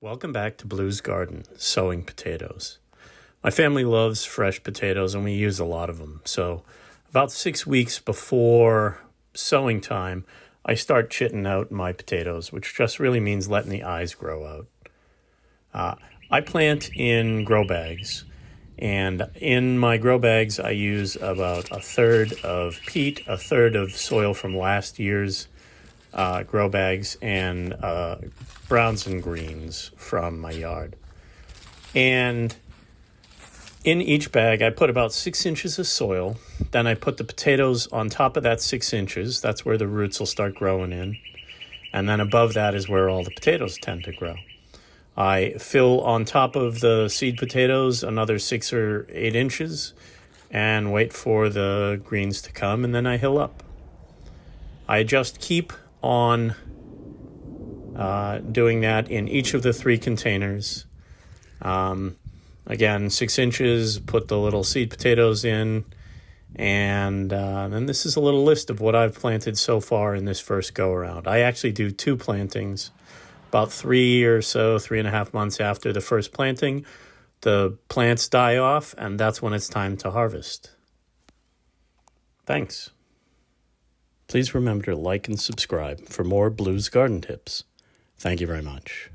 Welcome back to Blue's Garden, Sowing Potatoes. My family loves fresh potatoes and we use a lot of them. So about 6 weeks before sowing time, I start chitting out my potatoes, which just really means letting the eyes grow out. I plant in grow bags, and in my grow bags I use about a third of peat, a third of soil from last year's grow bags, and browns and greens from my yard. And in each bag, I put about 6 inches of soil. Then I put the potatoes on top of that 6 inches. That's where the roots will start growing in. And then above that is where all the potatoes tend to grow. I fill on top of the seed potatoes another 6 or 8 inches and wait for the greens to come, and then I hill up. I just keep on doing that in each of the 3 containers. Again, 6 inches, put the little seed potatoes in, and then this is a little list of what I've planted so far in this first go-around. I actually do 2 plantings. About 3.5 months after the first planting, the plants die off, and that's when it's time to harvest. Thanks. Please remember to like and subscribe for more Blue's Garden tips. Thank you very much.